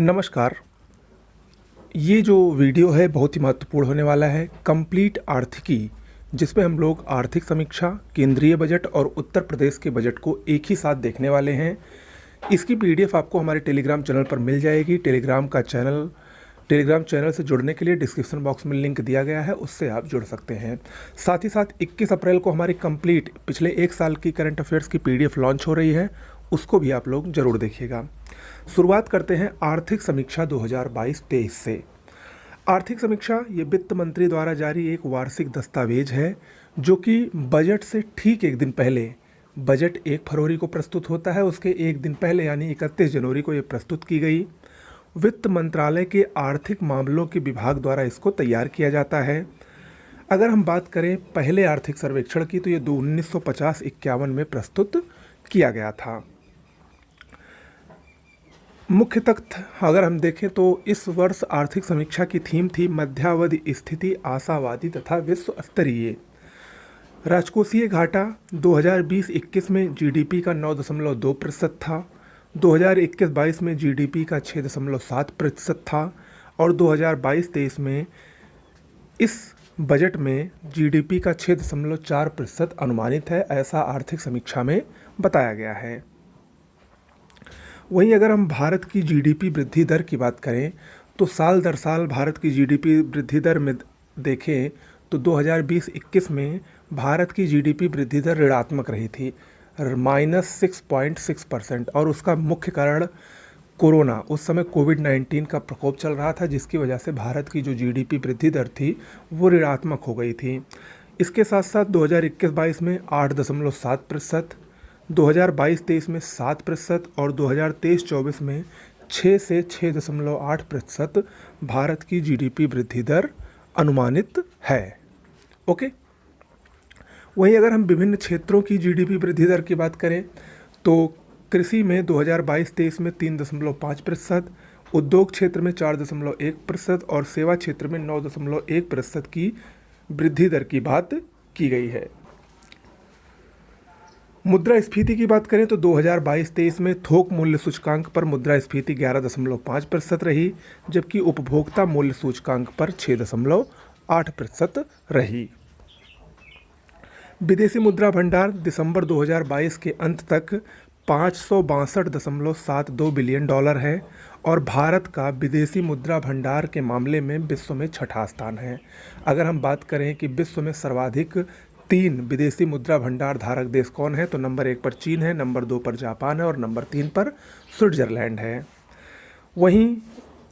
नमस्कार। ये जो वीडियो है बहुत ही महत्वपूर्ण होने वाला है। कंप्लीट आर्थिकी, जिसमें हम लोग आर्थिक समीक्षा, केंद्रीय बजट और उत्तर प्रदेश के बजट को एक ही साथ देखने वाले हैं। इसकी पीडीएफ आपको हमारे टेलीग्राम चैनल पर मिल जाएगी। टेलीग्राम चैनल से जुड़ने के लिए डिस्क्रिप्शन बॉक्स में लिंक दिया गया है, उससे आप जुड़ सकते हैं। साथ ही साथ 21 अप्रैल को हमारी कंप्लीट पिछले एक साल की करंट अफेयर्स की पीडीएफ लॉन्च हो रही है, उसको भी आप लोग ज़रूर देखिएगा। शुरुआत करते हैं आर्थिक समीक्षा 2022-23 से। आर्थिक समीक्षा ये वित्त मंत्री द्वारा जारी एक वार्षिक दस्तावेज है, जो कि बजट से ठीक एक दिन पहले, बजट 1 फरवरी को प्रस्तुत होता है, उसके एक दिन पहले यानी 31 जनवरी को ये प्रस्तुत की गई। वित्त मंत्रालय के आर्थिक मामलों के विभाग द्वारा इसको तैयार किया जाता है। अगर हम बात करें पहले आर्थिक सर्वेक्षण की, तो ये 1950-51 में प्रस्तुत किया गया था। मुख्य तथ्य अगर हम देखें तो इस वर्ष आर्थिक समीक्षा की थीम थी मध्यावधि स्थिति, आशावादी तथा विश्व स्तरीय। राजकोषीय घाटा 2020-21 में जीडीपी का 9.2% था, 2021-22 में जीडीपी का 6.7% था और 2022-23 में इस बजट में जीडीपी का 6.4% अनुमानित है, ऐसा आर्थिक समीक्षा में बताया गया है। वहीं अगर हम भारत की जीडीपी वृद्धि दर की बात करें तो साल दर साल भारत की जीडीपी वृद्धि दर में देखें तो 2020-21 में भारत की जीडीपी वृद्धि दर ऋणात्मक रही थी, -6.6%। और उसका मुख्य कारण कोरोना, उस समय कोविड-19 का प्रकोप चल रहा था, जिसकी वजह से भारत की जो जीडीपी वृद्धि दर थी वो ऋणात्मक हो गई थी। इसके साथ साथ 2021-22 में 8.7%, 2022-23 में 7% और 2023-24 में 6 से 6.8% भारत की जीडीपी वृद्धि दर अनुमानित है। ओके। वहीं अगर हम विभिन्न क्षेत्रों की जीडीपी वृद्धि दर की बात करें तो कृषि में 2022-23 में 3.5%, उद्योग क्षेत्र में 4.1% और सेवा क्षेत्र में 9.1% की वृद्धि दर की बात की गई है। मुद्रास्फीति की बात करें तो 2022-23 में थोक मूल्य सूचकांक पर मुद्रास्फीति 11.5% रही, जबकि उपभोक्ता मूल्य सूचकांक पर 6.8% रही। विदेशी मुद्रा भंडार दिसंबर 2022 के अंत तक $562.72 बिलियन है और भारत का विदेशी मुद्रा भंडार के मामले में विश्व में छठा स्थान है। अगर हम बात करें कि विश्व में सर्वाधिक 3 विदेशी मुद्रा भंडार धारक देश कौन है, तो नंबर 1 पर चीन है, नंबर 2 पर जापान है और नंबर 3 पर स्विट्जरलैंड है। वहीं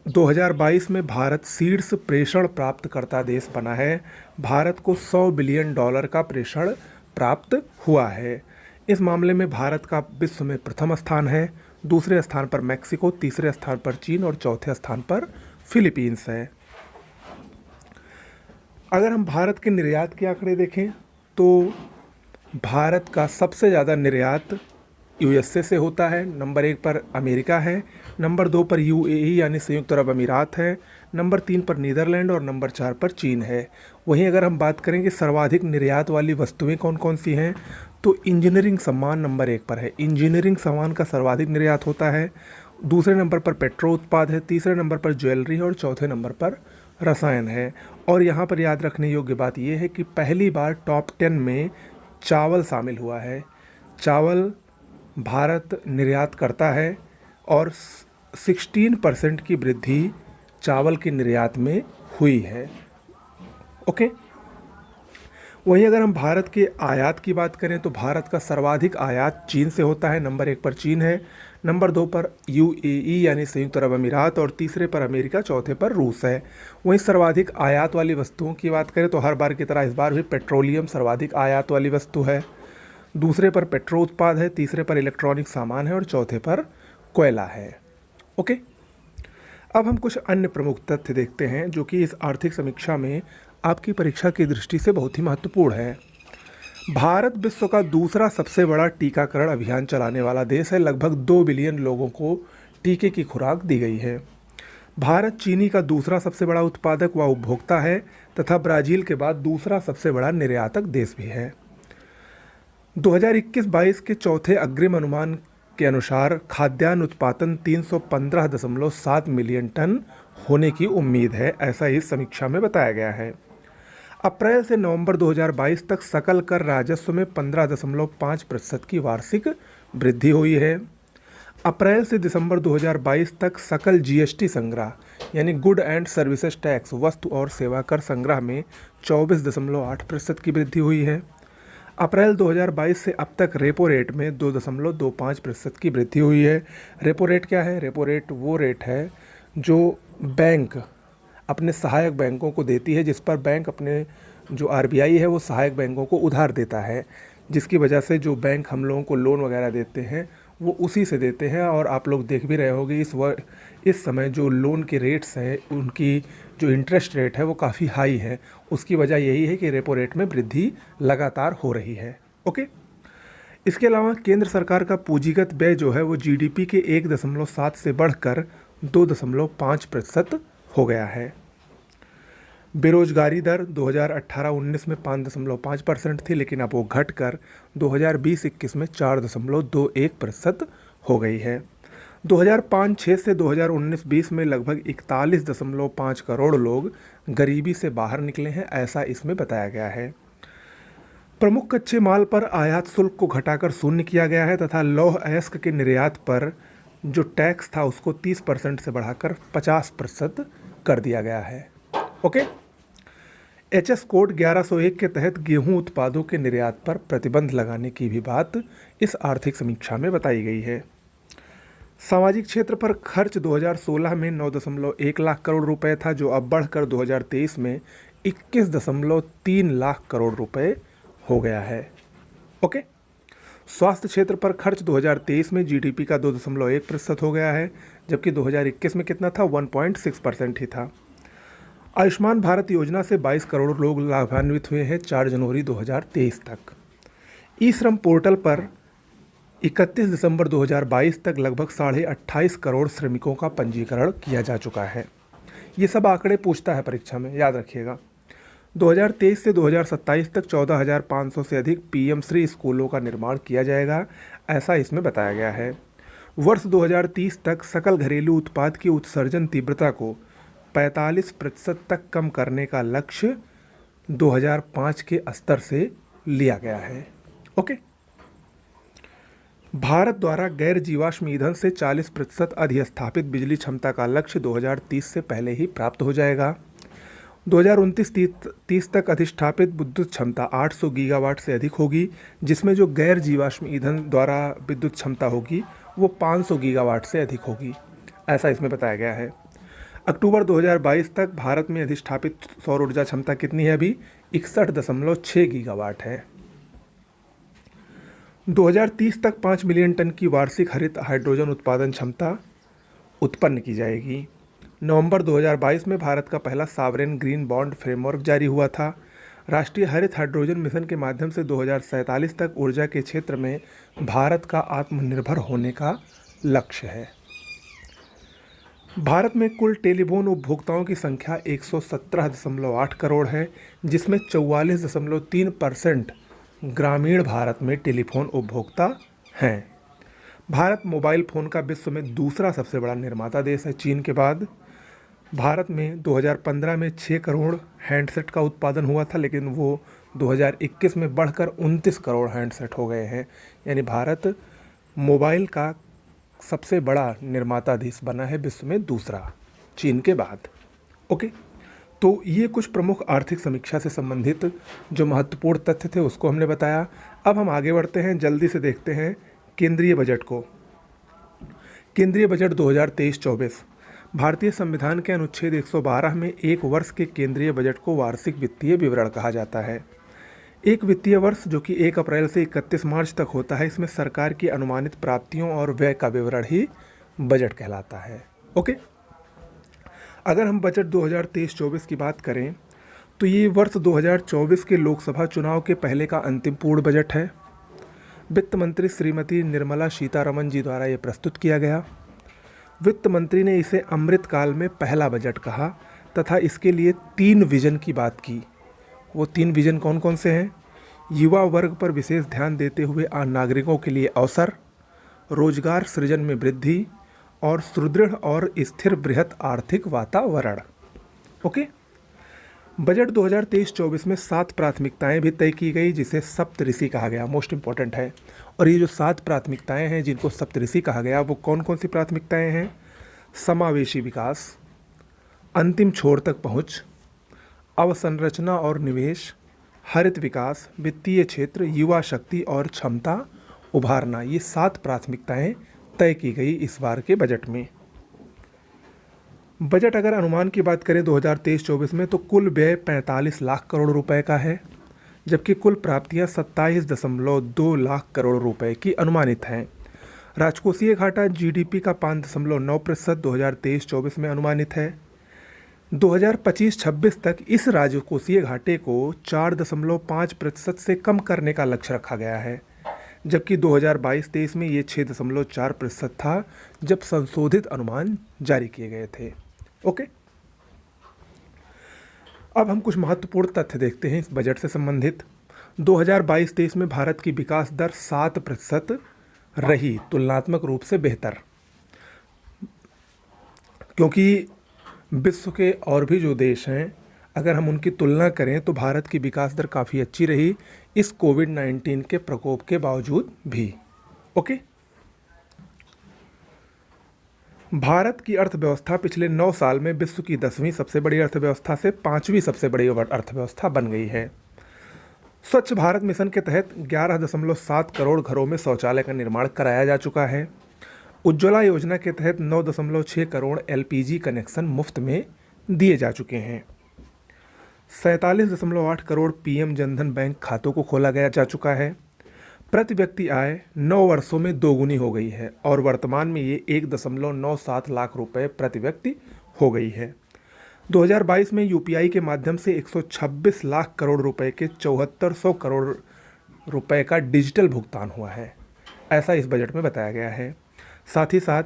2022 में भारत शीर्ष प्रेषण प्राप्तकर्ता देश बना है। भारत को $100 बिलियन का प्रेषण प्राप्त हुआ है। इस मामले में भारत का विश्व में प्रथम स्थान है, दूसरे स्थान पर मैक्सिको, तीसरे स्थान पर चीन और चौथे स्थान पर फिलीपींस है। अगर हम भारत के निर्यात के आंकड़े देखें तो भारत का सबसे ज़्यादा निर्यात यूएसए से होता है, नंबर 1 पर अमेरिका है, नंबर 2 पर यूएई यानी संयुक्त अरब अमीरात है, नंबर 3 पर नीदरलैंड और नंबर 4 पर चीन है। वहीं अगर हम बात करें कि सर्वाधिक निर्यात वाली वस्तुएं कौन कौन सी हैं, तो इंजीनियरिंग सामान नंबर 1 पर है। इंजीनियरिंग सामान का सर्वाधिक निर्यात होता है, दूसरे नंबर पर पेट्रो उत्पाद है, तीसरे नंबर पर ज्वेलरी और चौथे नंबर पर रसायन है। और यहाँ पर याद रखने योग्य बात यह है कि पहली बार टॉप 10 में चावल शामिल हुआ है। चावल भारत निर्यात करता है और 16% की वृद्धि चावल के निर्यात में हुई है। ओके। वहीं अगर हम भारत के आयात की बात करें तो भारत का सर्वाधिक आयात चीन से होता है, नंबर 1 पर चीन है, नंबर 2 पर यूएई यानी संयुक्त अरब अमीरात और तीसरे पर अमेरिका, चौथे पर रूस है। वहीं सर्वाधिक आयात वाली वस्तुओं की बात करें तो हर बार की तरह इस बार भी पेट्रोलियम सर्वाधिक आयात वाली वस्तु है, दूसरे पर पेट्रो उत्पाद है, तीसरे पर इलेक्ट्रॉनिक सामान है और चौथे पर कोयला है। ओके। अब हम कुछ अन्य प्रमुख तथ्य देखते हैं जो कि इस आर्थिक समीक्षा में आपकी परीक्षा की दृष्टि से बहुत ही महत्वपूर्ण है। भारत विश्व का दूसरा सबसे बड़ा टीकाकरण अभियान चलाने वाला देश है। लगभग 2 बिलियन लोगों को टीके की खुराक दी गई है। भारत चीनी का दूसरा सबसे बड़ा उत्पादक व उपभोक्ता है तथा ब्राज़ील के बाद दूसरा सबसे बड़ा निर्यातक देश भी है। 2021-22 के चौथे अग्रिम अनुमान के अनुसार खाद्यान्न उत्पादन 315.7 मिलियन टन होने की उम्मीद है, ऐसा इस समीक्षा में बताया गया है। अप्रैल से नवंबर 2022 तक सकल कर राजस्व में 15.5% की वार्षिक वृद्धि हुई है। अप्रैल से दिसंबर 2022 तक सकल जीएसटी संग्रह यानी गुड एंड सर्विसेज टैक्स वस्तु और सेवा कर संग्रह में 24.8% की वृद्धि हुई है। अप्रैल 2022 से अब तक रेपो रेट में 2.25% की वृद्धि हुई है। रेपो रेट क्या है? रेपो रेट वो रेट है जो बैंक अपने सहायक बैंकों को देती है, जिस पर बैंक अपने जो आरबीआई है वो सहायक बैंकों को उधार देता है, जिसकी वजह से जो बैंक हम लोगों को लोन वगैरह देते हैं वो उसी से देते हैं। और आप लोग देख भी रहे होंगे इस समय जो लोन के रेट्स हैं उनकी जो इंटरेस्ट रेट है वो काफ़ी हाई है। उसकी वजह यही है कि रेपो रेट में वृद्धि लगातार हो रही है। ओके, इसके अलावा केंद्र सरकार का पूंजीगत व्यय जो है वो जीडीपी के 1.7 से बढ़कर 2.5% हो गया है। बेरोजगारी दर 2018-19 में 5.5% थी, लेकिन अब वो घटकर 2020-21 में 4.21% हो गई है। 2005-6 से 2019-20 में लगभग 41.5 करोड़ लोग गरीबी से बाहर निकले हैं, ऐसा इसमें बताया गया है। प्रमुख कच्चे माल पर आयात शुल्क को घटाकर शून्य किया गया है तथा लौह अयस्क के निर्यात पर जो टैक्स था उसको 30% से बढ़ाकर 50% कर दिया गया है। ओके, एचएस कोड 1101 के तहत गेहूं उत्पादों के निर्यात पर प्रतिबंध लगाने की भी बात इस आर्थिक समीक्षा में बताई गई है। सामाजिक क्षेत्र पर खर्च 2016 में 9.1 लाख करोड़ रुपए था, जो अब बढ़कर 2023 में 21.3 लाख करोड़ रुपए हो गया है। ओके, स्वास्थ्य क्षेत्र पर खर्च 2023 में जीडीपी का 2.1% हो गया है, जबकि 2021 में कितना था? 1.6% ही था। आयुष्मान भारत योजना से 22 करोड़ लोग लाभान्वित हुए हैं 4 जनवरी 2023 तक। ई श्रम पोर्टल पर 31 दिसंबर 2022 तक लगभग 28.5 करोड़ श्रमिकों का पंजीकरण किया जा चुका है। ये सब आंकड़े पूछता है परीक्षा में, याद रखिएगा। 2023 से 2027 तक 14,500 से अधिक पीएम श्री स्कूलों का निर्माण किया जाएगा, ऐसा इसमें बताया गया है। वर्ष 2030 तक सकल घरेलू उत्पाद की उत्सर्जन तीव्रता को 45% तक कम करने का लक्ष्य 2005 के स्तर से लिया गया है। ओके, भारत द्वारा गैर जीवाश्म ईंधन से 40% अधिस्थापित बिजली क्षमता का लक्ष्य 2030 से पहले ही प्राप्त हो जाएगा। 2029-30 तक अधिष्ठापित विद्युत क्षमता 800 गीगावाट से अधिक होगी, जिसमें जो गैर जीवाश्म ईंधन द्वारा विद्युत क्षमता होगी वो 500 गीगावाट से अधिक होगी, ऐसा इसमें बताया गया है। अक्टूबर 2022 तक भारत में अधिष्ठापित सौर ऊर्जा क्षमता कितनी है? अभी 61.6 गीगावाट है। 2030 तक 5 मिलियन टन की वार्षिक हरित हाइड्रोजन उत्पादन क्षमता उत्पन्न की जाएगी। नवंबर 2022 में भारत का पहला सॉवरेन ग्रीन बॉन्ड फ्रेमवर्क जारी हुआ था। राष्ट्रीय हरित हाइड्रोजन मिशन के माध्यम से 2047 तक ऊर्जा के क्षेत्र में भारत का आत्मनिर्भर होने का लक्ष्य है। भारत में कुल टेलीफोन उपभोक्ताओं की संख्या 117.8 करोड़ है, जिसमें 44.3% ग्रामीण भारत में टेलीफोन उपभोक्ता हैं। भारत मोबाइल फ़ोन का विश्व में दूसरा सबसे बड़ा निर्माता देश है चीन के बाद। भारत में 2015 में 6 करोड़ हैंडसेट का उत्पादन हुआ था, लेकिन वो 2021 में बढ़कर 29 करोड़ हैंडसेट हो गए हैं। यानी भारत मोबाइल का सबसे बड़ा निर्माता देश बना है विश्व में, दूसरा चीन के बाद। ओके, तो ये कुछ प्रमुख आर्थिक समीक्षा से संबंधित जो महत्वपूर्ण तथ्य थे उसको हमने बताया। अब हम आगे बढ़ते हैं, जल्दी से देखते हैं केंद्रीय बजट को। केंद्रीय बजट 2023-24 भारतीय संविधान के अनुच्छेद 112 में एक वर्ष के केंद्रीय बजट को वार्षिक वित्तीय विवरण कहा जाता है। एक वित्तीय वर्ष जो कि 1 अप्रैल से 31 मार्च तक होता है, इसमें सरकार की अनुमानित प्राप्तियों और व्यय का विवरण ही बजट कहलाता है। ओके, अगर हम बजट 2023-24 की बात करें तो ये वर्ष 2024 के लोकसभा चुनाव के पहले का अंतिम पूर्ण बजट है। वित्त मंत्री श्रीमती निर्मला सीतारमण जी द्वारा ये प्रस्तुत किया गया। वित्त मंत्री ने इसे अमृतकाल में पहला बजट कहा तथा इसके लिए 3 विजन की बात की। वो 3 विजन कौन कौन से हैं? युवा वर्ग पर विशेष ध्यान देते हुए आम नागरिकों के लिए अवसर, रोजगार सृजन में वृद्धि और सुदृढ़ और स्थिर बृहत आर्थिक वातावरण। ओके। बजट 2023-24 में 7 प्राथमिकताएं भी तय की गई, जिसे सप्तऋषि कहा गया। मोस्ट इंपॉर्टेंट है। और ये जो 7 प्राथमिकताएं हैं जिनको सप्तऋषि कहा गया, वो कौन कौन सी प्राथमिकताएं हैं? समावेशी विकास, अंतिम छोर तक पहुंच, अवसंरचना और निवेश, हरित विकास, वित्तीय क्षेत्र, युवा शक्ति और क्षमता उभारना। ये 7 प्राथमिकताएं तय की गई इस बार के बजट में। बजट अगर अनुमान की बात करें 2023-24 में, तो कुल व्यय 45 लाख करोड़ रुपए का है, जबकि कुल प्राप्तियां 27.2 लाख करोड़ रुपए की अनुमानित हैं। राजकोषीय घाटा जीडीपी का 5.9% 2023-24 में अनुमानित है। 2025-26 तक इस राजकोषीय घाटे को 4.5% से कम करने का लक्ष्य रखा गया है, जबकि 2022-23 में ये 6.4% था जब संशोधित अनुमान जारी किए गए थे। ओके। अब हम कुछ महत्वपूर्ण तथ्य देखते हैं इस बजट से संबंधित। 2022-23 में भारत की विकास दर 7% रही, तुलनात्मक रूप से बेहतर, क्योंकि विश्व के और भी जो देश हैं अगर हम उनकी तुलना करें तो भारत की विकास दर काफ़ी अच्छी रही इस कोविड-19 के प्रकोप के बावजूद भी। ओके। भारत की अर्थव्यवस्था पिछले 9 साल में विश्व की 10वीं सबसे बड़ी अर्थव्यवस्था से 5वीं सबसे बड़ी अर्थव्यवस्था बन गई है। स्वच्छ भारत मिशन के तहत 11.7 करोड़ घरों में शौचालय का निर्माण कराया जा चुका है। उज्ज्वला योजना के तहत 9.6 करोड़ एलपीजी कनेक्शन मुफ्त में दिए जा चुके हैं। 47.8 करोड़ पीएम जनधन बैंक खातों को खोला गया जा चुका है। प्रति व्यक्ति आय 9 वर्षों में दोगुनी हो गई है और वर्तमान में ये 1.97 लाख रुपए प्रति व्यक्ति हो गई है। 2022 में यूपीआई के माध्यम से 126 लाख करोड़ रुपए के 7400 करोड़ रुपए का डिजिटल भुगतान हुआ है, ऐसा इस बजट में बताया गया है। साथ ही साथ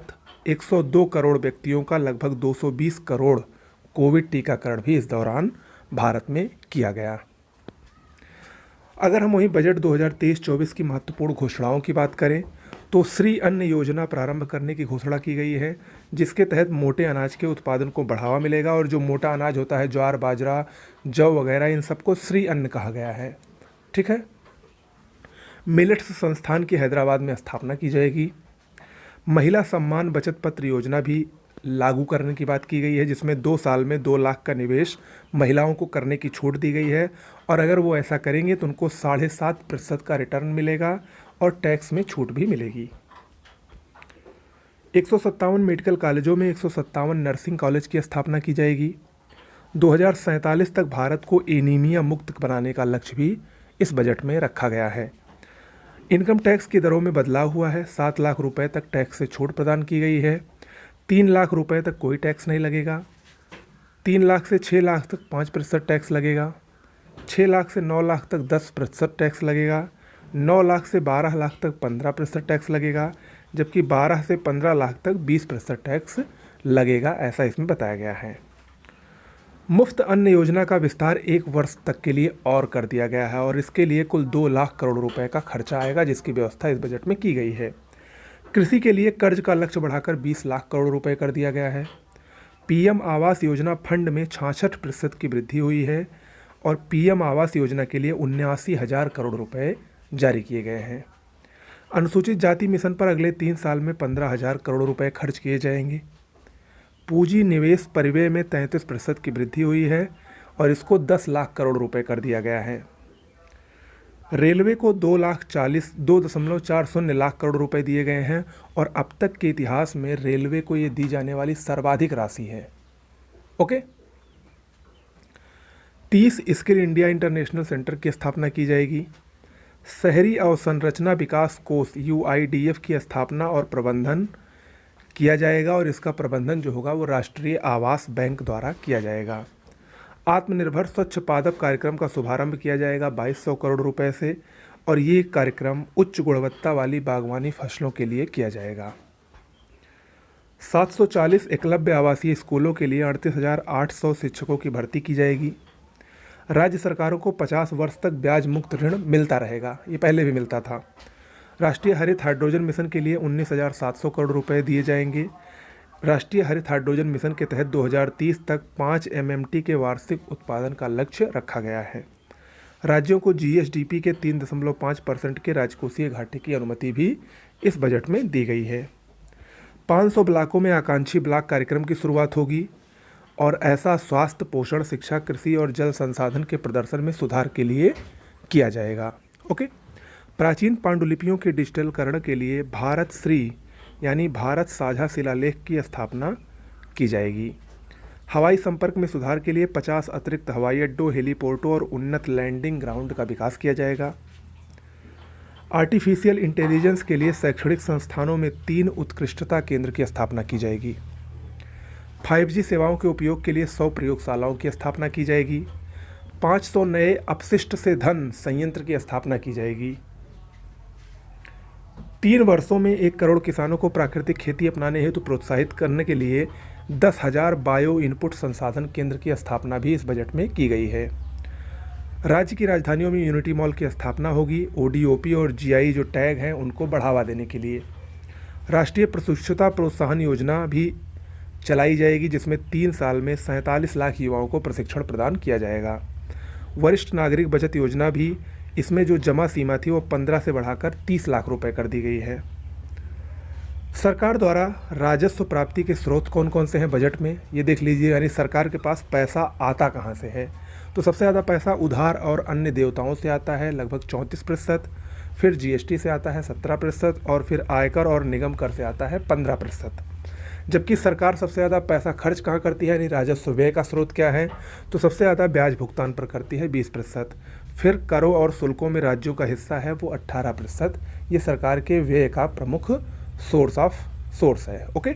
102 करोड़ व्यक्तियों का लगभग 220 करोड़ कोविड टीकाकरण भी इस दौरान भारत में किया गया। अगर हम वहीं बजट 2023-24 की महत्वपूर्ण घोषणाओं की बात करें तो श्री अन्न योजना प्रारंभ करने की घोषणा की गई है, जिसके तहत मोटे अनाज के उत्पादन को बढ़ावा मिलेगा और जो मोटा अनाज होता है, ज्वार, बाजरा, जौ वगैरह, इन सबको श्री अन्न कहा गया है। ठीक है। मिलेट्स संस्थान की हैदराबाद में स्थापना की जाएगी। महिला सम्मान बचत पत्र योजना भी लागू करने की बात की गई है, जिसमें 2 साल में 2 लाख का निवेश महिलाओं को करने की छूट दी गई है और अगर वो ऐसा करेंगे तो उनको 7.5% का रिटर्न मिलेगा और टैक्स में छूट भी मिलेगी। 157 मेडिकल कॉलेजों में 157 नर्सिंग कॉलेज की स्थापना की जाएगी। 2047 तक भारत को एनीमिया मुक्त बनाने का लक्ष्य भी इस बजट में रखा गया है। इनकम टैक्स की दरों में बदलाव हुआ है। 7 लाख रुपए तक टैक्स से छूट प्रदान की गई है। 3 लाख रुपए तक कोई टैक्स नहीं लगेगा। 3 लाख से 6 लाख तक 5% टैक्स लगेगा। 6 लाख से 9 लाख तक 10% टैक्स लगेगा। 9 लाख से 12 लाख तक 15% टैक्स लगेगा, जबकि 12 से 15 लाख तक 20% टैक्स लगेगा, ऐसा इसमें बताया गया है। मुफ्त अन्न योजना का विस्तार 1 वर्ष तक के लिए और कर दिया गया है और इसके लिए कुल 2 लाख करोड़ रुपए का खर्चा आएगा, जिसकी व्यवस्था इस बजट में की गई है। कृषि के लिए कर्ज का लक्ष्य बढ़ाकर 20 लाख करोड़ रुपए कर दिया गया है। पीएम आवास योजना फंड में 66% की वृद्धि हुई है और पीएम आवास योजना के लिए 79,000 करोड़ रुपए जारी किए गए हैं। अनुसूचित जाति मिशन पर अगले 3 साल में 15,000 करोड़ रुपए खर्च किए जाएंगे। पूंजी निवेश परिव्यय में 33% की वृद्धि हुई है और इसको 10 लाख करोड़ रुपए कर दिया गया है। रेलवे को 2.40 लाख करोड़ रुपए दिए गए हैं और अब तक के इतिहास में रेलवे को ये दी जाने वाली सर्वाधिक राशि है। Okay. 30 skill India international centre की स्थापना की जाएगी। शहरी अवसंरचना विकास कोष UIDF की स्थापना और प्रबंधन किया जाएगा और इसका प्रबंधन जो होगा वो राष्ट्रीय आवास बैंक द्वारा किया जाएगा। आत्मनिर्भर स्वच्छ पादप कार्यक्रम का शुभारंभ किया जाएगा 2200 करोड़ रुपए से और ये कार्यक्रम उच्च गुणवत्ता वाली बागवानी फसलों के लिए किया जाएगा। 740 एकलव्य आवासीय स्कूलों के लिए 38,800 शिक्षकों की भर्ती की जाएगी। राज्य सरकारों को 50 वर्ष तक ब्याज मुक्त ऋण मिलता रहेगा, ये पहले भी मिलता था। राष्ट्रीय हरित हाइड्रोजन मिशन के लिए 19,700 करोड़ रुपए दिए जाएंगे। राष्ट्रीय हरित हाइड्रोजन मिशन के तहत 2030 तक 5 MMT के वार्षिक उत्पादन का लक्ष्य रखा गया है। राज्यों को GSDP के 3.5% के राजकोषीय घाटे की अनुमति भी इस बजट में दी गई है। 500 ब्लॉकों में आकांक्षी ब्लॉक कार्यक्रम की शुरुआत होगी और ऐसा स्वास्थ्य, पोषण, शिक्षा, कृषि और जल संसाधन के प्रदर्शन में सुधार के लिए किया जाएगा। ओके। प्राचीन पांडुलिपियों के डिजिटलकरण के लिए भारत श्री यानी भारत साझा शिलालेख की स्थापना की जाएगी। हवाई संपर्क में सुधार के लिए 50 अतिरिक्त हवाई अड्डों, हेलीपोर्टों और उन्नत लैंडिंग ग्राउंड का विकास किया जाएगा। आर्टिफिशियल इंटेलिजेंस के लिए शैक्षणिक संस्थानों में 3 उत्कृष्टता केंद्र की स्थापना की जाएगी। 5G सेवाओं के उपयोग के लिए 100 प्रयोगशालाओं की स्थापना की जाएगी। 500 नए अपशिष्ट से धन संयंत्र की स्थापना की जाएगी। 3 वर्षों में 1 करोड़ किसानों को प्राकृतिक खेती अपनाने हेतु प्रोत्साहित करने के लिए 10,000 बायो इनपुट संसाधन केंद्र की स्थापना भी इस बजट में की गई है। राज्य की राजधानियों में यूनिटी मॉल की स्थापना होगी। ODOP और GI जो टैग हैं उनको बढ़ावा देने के लिए राष्ट्रीय प्रशिक्षुता प्रोत्साहन योजना भी चलाई जाएगी, जिसमें 3 साल में 47 लाख युवाओं को प्रशिक्षण प्रदान किया जाएगा। वरिष्ठ नागरिक बचत योजना भी, इसमें जो जमा सीमा थी वो 15 से बढ़ाकर 30 लाख रुपए कर दी गई है। सरकार द्वारा राजस्व प्राप्ति के स्रोत कौन कौन से हैं बजट में, ये देख लीजिए। यानी सरकार के पास पैसा आता कहाँ से है, तो सबसे ज़्यादा पैसा उधार और अन्य देवताओं से आता है लगभग 34%, फिर GST से आता है 17% और फिर आयकर और निगम कर से आता है 15%। जबकि सरकार सबसे ज़्यादा पैसा खर्च कहाँ करती है, यानी राजस्व व्यय का स्रोत क्या है, तो सबसे ज़्यादा ब्याज भुगतान पर करती है 20%। फिर करों और शुल्कों में राज्यों का हिस्सा है वो 18%। ये सरकार के व्यय का प्रमुख सोर्स है। ओके।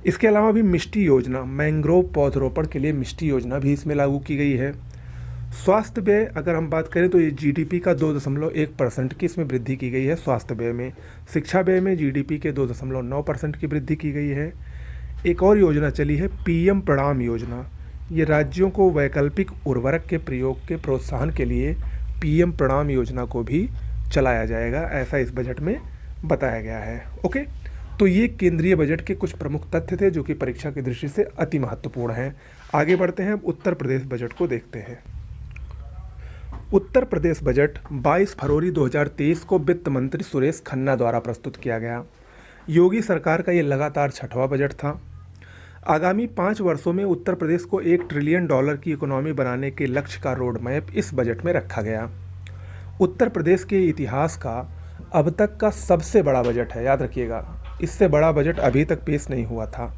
इसके अलावा भी मिष्टी योजना, मैंग्रोव पौधरोपण के लिए मिष्टी योजना भी इसमें लागू की गई है। स्वास्थ्य व्यय अगर हम बात करें तो ये GDP का 2.1% की इसमें वृद्धि की गई है स्वास्थ्य व्यय में। शिक्षा व्यय में GDP के 2.9% की वृद्धि की गई है। एक और योजना चली है PM प्रणाम योजना। ये राज्यों को वैकल्पिक उर्वरक के प्रयोग के प्रोत्साहन के लिए PM प्रणाम योजना को भी चलाया जाएगा, ऐसा इस बजट में बताया गया है। ओके। तो ये केंद्रीय बजट के कुछ प्रमुख तथ्य थे जो कि परीक्षा की दृष्टि से अति महत्वपूर्ण हैं। आगे बढ़ते हैं, अब उत्तर प्रदेश बजट को देखते हैं। उत्तर प्रदेश बजट 22 फरवरी 2023 को वित्त मंत्री सुरेश खन्ना द्वारा प्रस्तुत किया गया। योगी सरकार का ये लगातार 6वां बजट था। आगामी 5 वर्षों में उत्तर प्रदेश को $1 ट्रिलियन की इकोनॉमी बनाने के लक्ष्य का रोड मैप इस बजट में रखा गया। उत्तर प्रदेश के इतिहास का अब तक का सबसे बड़ा बजट है, याद रखिएगा। इससे बड़ा बजट अभी तक पेश नहीं हुआ था।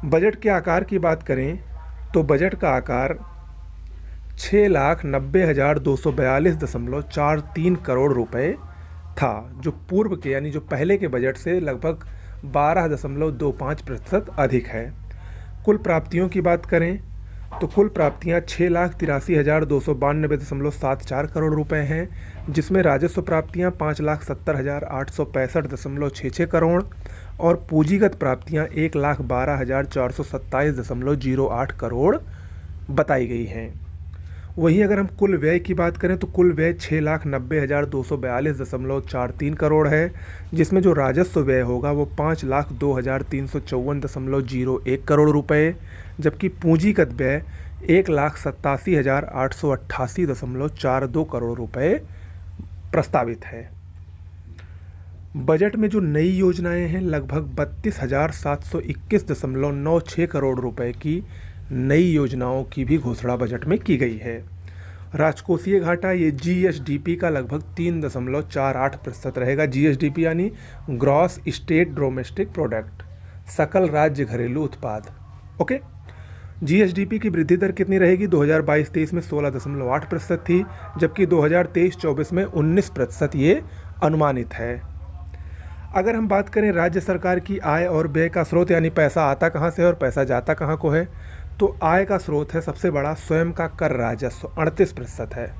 बजट के आकार की बात करें तो बजट का आकार 6,90,242.43 करोड़ रुपए था, जो पूर्व के यानी जो पहले के बजट से लगभग 12.25% अधिक है। कुल प्राप्तियों की बात करें तो कुल प्राप्तियां 6,83,292.74 करोड़ रुपए हैं, जिसमें राजस्व प्राप्तियां 5,70,865.66 करोड़ और पूंजीगत प्राप्तियां 1,12,427.08 करोड़ बताई गई हैं। वहीं अगर हम कुल व्यय की बात करें तो कुल व्यय 6,90,242.43 करोड़ है, जिसमें जो राजस्व व्यय होगा वो 5,02,354.01 करोड़ रुपए, जबकि पूंजीगत व्यय 1,87,888.42 करोड़ रुपए प्रस्तावित है। बजट में जो नई योजनाएं हैं लगभग 32,721.96 करोड़ रुपए की नई योजनाओं की भी घोषणा बजट में की गई है। राजकोषीय घाटा ये GSDP का लगभग 3.48% रहेगा। GSDP यानी ग्रॉस स्टेट डोमेस्टिक प्रोडक्ट, सकल राज्य घरेलू उत्पाद। ओके। GSDP की वृद्धि दर कितनी रहेगी? 2022-23 में 16.8% थी, जबकि 2023-24 में 19% ये अनुमानित है। अगर हम बात करें राज्य सरकार की आय और व्यय का स्रोत, यानी पैसा आता कहाँ से है और पैसा जाता कहाँ को है, तो आय का स्रोत है सबसे बड़ा स्वयं का कर राजस्व 38% है।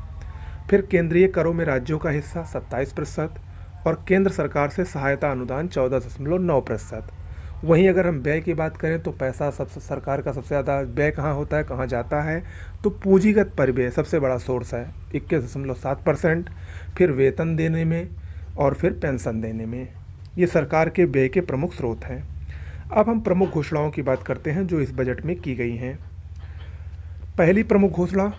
फिर केंद्रीय करों में राज्यों का हिस्सा 27% और केंद्र सरकार से सहायता अनुदान 14.9%। वहीं अगर हम व्यय की बात करें तो पैसा सबसे सरकार का सबसे ज़्यादा व्यय कहाँ होता है, कहाँ जाता है, तो पूंजीगत परिव्यय सबसे बड़ा सोर्स है 21.7%। फिर वेतन देने में और फिर पेंशन देने में। ये सरकार के व्यय के प्रमुख स्रोत हैं। अब हम प्रमुख घोषणाओं की बात करते हैं जो इस बजट में की गई हैं। पहली प्रमुख घोषणा,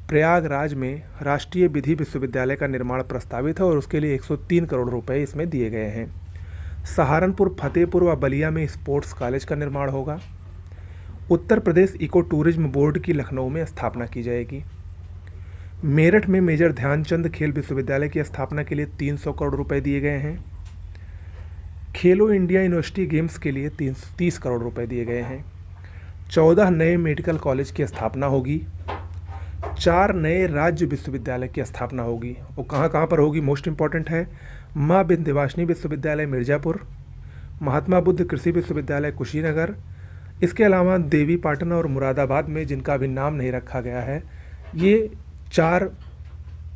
प्रयागराज में राष्ट्रीय विधि विश्वविद्यालय का निर्माण प्रस्तावित है और उसके लिए 103 करोड़ रुपए इसमें दिए गए हैं। सहारनपुर, फतेहपुर व बलिया में स्पोर्ट्स कॉलेज का निर्माण होगा। Uttar Pradesh eco tourism board की लखनऊ में स्थापना की जाएगी। मेरठ में मेजर ध्यानचंद खेल विश्वविद्यालय की स्थापना के लिए 300 करोड़ रुपए दिए गए हैं। खेलो इंडिया यूनिवर्सिटी गेम्स के लिए 30 करोड़ रुपए दिए गए हैं। 14 नए मेडिकल कॉलेज की स्थापना होगी। 4 नए राज्य विश्वविद्यालय की स्थापना होगी। वो कहाँ कहाँ पर होगी, मोस्ट इम्पॉर्टेंट है। माँ विंध्यवासिनी विश्वविद्यालय मिर्ज़ापुर, महात्मा बुद्ध कृषि विश्वविद्यालय कुशीनगर, इसके अलावा देवी पाटन और मुरादाबाद में, जिनका अभी नाम नहीं रखा गया है, ये 4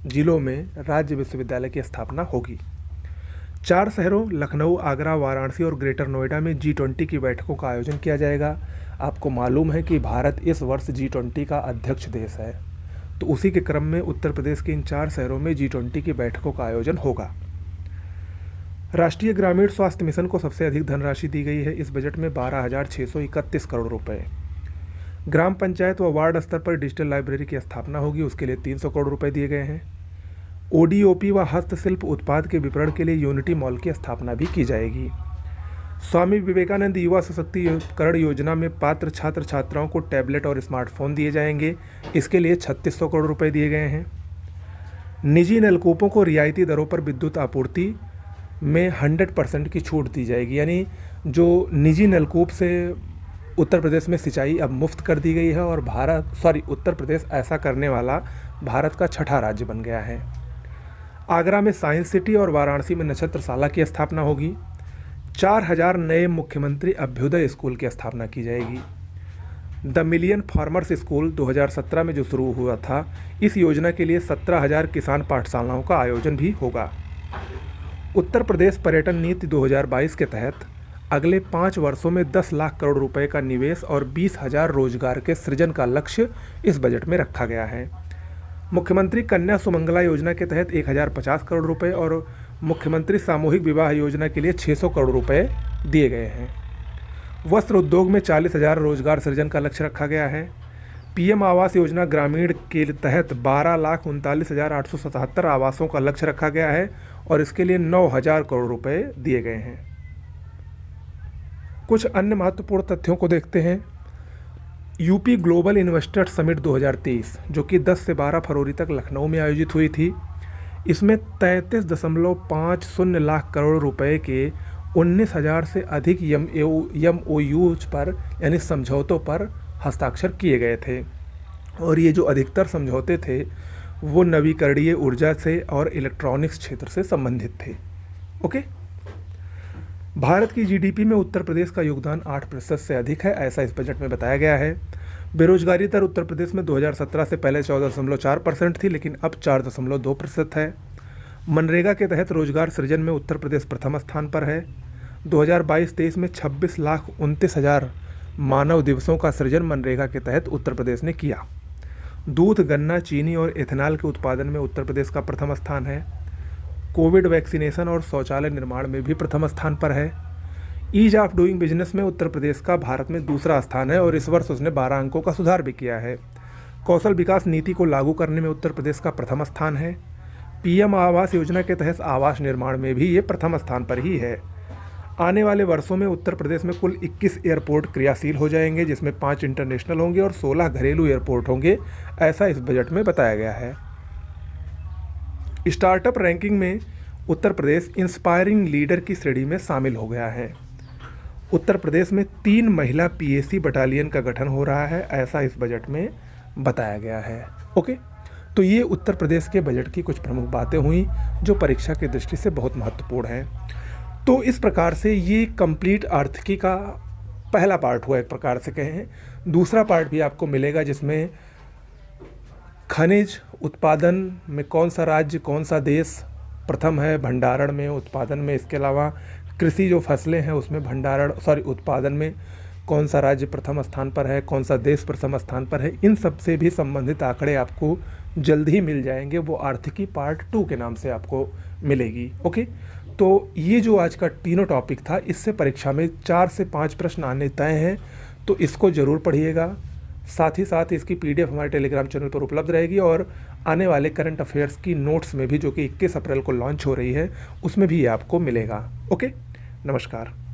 जिलों में राज्य विश्वविद्यालय की स्थापना होगी। 4 शहरों लखनऊ, आगरा, वाराणसी और ग्रेटर नोएडा में G20 की बैठकों का आयोजन किया जाएगा। आपको मालूम है कि भारत इस वर्ष G20 का अध्यक्ष देश है, तो उसी के क्रम में उत्तर प्रदेश के इन 4 शहरों में G20 की बैठकों का आयोजन होगा। राष्ट्रीय ग्रामीण स्वास्थ्य मिशन को सबसे अधिक धनराशि दी गई है इस बजट में 12,631 करोड़ रुपए। ग्राम पंचायत व वार्ड स्तर पर डिजिटल लाइब्रेरी की स्थापना होगी, उसके लिए 300 करोड़ रुपए दिए गए हैं। ODOP व हस्तशिल्प उत्पाद के विपणन के लिए यूनिटी मॉल की स्थापना भी की जाएगी। स्वामी विवेकानंद युवा सशक्तिकरण योजना में पात्र छात्र छात्राओं को टैबलेट और स्मार्टफोन दिए जाएंगे, इसके लिए 3600 करोड़ रुपए दिए गए हैं। निजी नलकूपों को रियायती दरों पर विद्युत आपूर्ति में 100% की छूट दी जाएगी, यानी जो निजी नलकूप से उत्तर प्रदेश में सिंचाई अब मुफ्त कर दी गई है और उत्तर प्रदेश ऐसा करने वाला भारत का 6ठा राज्य बन गया है। आगरा में साइंस सिटी और वाराणसी में नक्षत्रशाला की स्थापना होगी। 4000 नए मुख्यमंत्री अभ्युदय स्कूल की स्थापना की जाएगी। द मिलियन फार्मर्स स्कूल 2017 में जो शुरू हुआ था, इस योजना के लिए 17,000 किसान पाठशालाओं का आयोजन भी होगा। उत्तर प्रदेश पर्यटन नीति 2022 के तहत अगले 5 वर्षों में 10 लाख करोड़ रुपए का निवेश और 20,000 रोजगार के सृजन का लक्ष्य इस बजट में रखा गया है। मुख्यमंत्री कन्या सुमंगला योजना के तहत 1050 करोड़ रुपए और मुख्यमंत्री सामूहिक विवाह योजना के लिए 600 करोड़ रुपए दिए गए हैं। वस्त्र उद्योग में 40,000 रोजगार सृजन का लक्ष्य रखा गया है। PM आवास योजना ग्रामीण के तहत 12,39,877 आवासों का लक्ष्य रखा गया है और इसके लिए 9,000 करोड़ रुपए दिए गए हैं। कुछ अन्य महत्वपूर्ण तथ्यों को देखते हैं। यूपी ग्लोबल इन्वेस्टर समिट 2023 जो कि 10 से 12 फरवरी तक लखनऊ में आयोजित हुई थी, इसमें 33.50 लाख करोड़ रुपए के 19,000 से अधिक MOUs पर यानी समझौतों पर हस्ताक्षर किए गए थे और ये जो अधिकतर समझौते थे वो नवीकरणीय ऊर्जा से और इलेक्ट्रॉनिक्स क्षेत्र से संबंधित थे। ओके, भारत की GDP में उत्तर प्रदेश का योगदान 8% से अधिक है, ऐसा इस बजट में बताया गया है। बेरोजगारी दर उत्तर प्रदेश में 2017 से पहले 14.4% थी, लेकिन अब 4.2% है। मनरेगा के तहत रोजगार सृजन में उत्तर प्रदेश प्रथम स्थान पर है। 2022-23 में 26,29,000 मानव दिवसों का सृजन मनरेगा के तहत उत्तर प्रदेश ने किया। दूध, गन्ना, चीनी और एथेनॉल के उत्पादन में उत्तर प्रदेश का प्रथम स्थान है। कोविड वैक्सीनेशन और शौचालय निर्माण में भी प्रथम स्थान पर है। ईज ऑफ डूइंग बिजनेस में उत्तर प्रदेश का भारत में दूसरा स्थान है और इस वर्ष उसने 12 अंकों का सुधार भी किया है। कौशल विकास नीति को लागू करने में उत्तर प्रदेश का प्रथम स्थान है। PM आवास योजना के तहत आवास निर्माण में भी ये प्रथम स्थान पर ही है। आने वाले वर्षों में उत्तर प्रदेश में कुल 21 एयरपोर्ट क्रियाशील हो जाएंगे, जिसमें 5 इंटरनेशनल होंगे और 16 घरेलू एयरपोर्ट होंगे, ऐसा इस बजट में बताया गया है। स्टार्टअप रैंकिंग में उत्तर प्रदेश इंस्पायरिंग लीडर की श्रेणी में शामिल हो गया है। उत्तर प्रदेश में 3 महिला PAC बटालियन का गठन हो रहा है, ऐसा इस बजट में बताया गया है। ओके, तो ये उत्तर प्रदेश के बजट की कुछ प्रमुख बातें हुई जो परीक्षा की दृष्टि से बहुत महत्वपूर्ण हैं। तो इस प्रकार से ये कंप्लीट आर्थिकी का पहला पार्ट हुआ, एक प्रकार से कहें। दूसरा पार्ट भी आपको मिलेगा जिसमें खनिज उत्पादन में कौन सा राज्य, कौन सा देश प्रथम है भंडारण में, उत्पादन में। इसके अलावा कृषि जो फसलें हैं उसमें उत्पादन में कौन सा राज्य प्रथम स्थान पर है, कौन सा देश प्रथम स्थान पर है, इन सब से भी संबंधित आंकड़े आपको जल्द ही मिल जाएंगे। वो आर्थिकी पार्ट 2 के नाम से आपको मिलेगी। ओके, तो ये जो आज का तीनों टॉपिक था, इससे परीक्षा में 4 से 5 प्रश्न आने तय हैं, तो इसको ज़रूर पढ़िएगा। साथ ही साथ इसकी PDF हमारे टेलीग्राम चैनल पर उपलब्ध रहेगी, और आने वाले करंट अफेयर्स की नोट्स में भी, जो कि 21 अप्रैल को लॉन्च हो रही है, उसमें भी ये आपको मिलेगा। ओके, नमस्कार।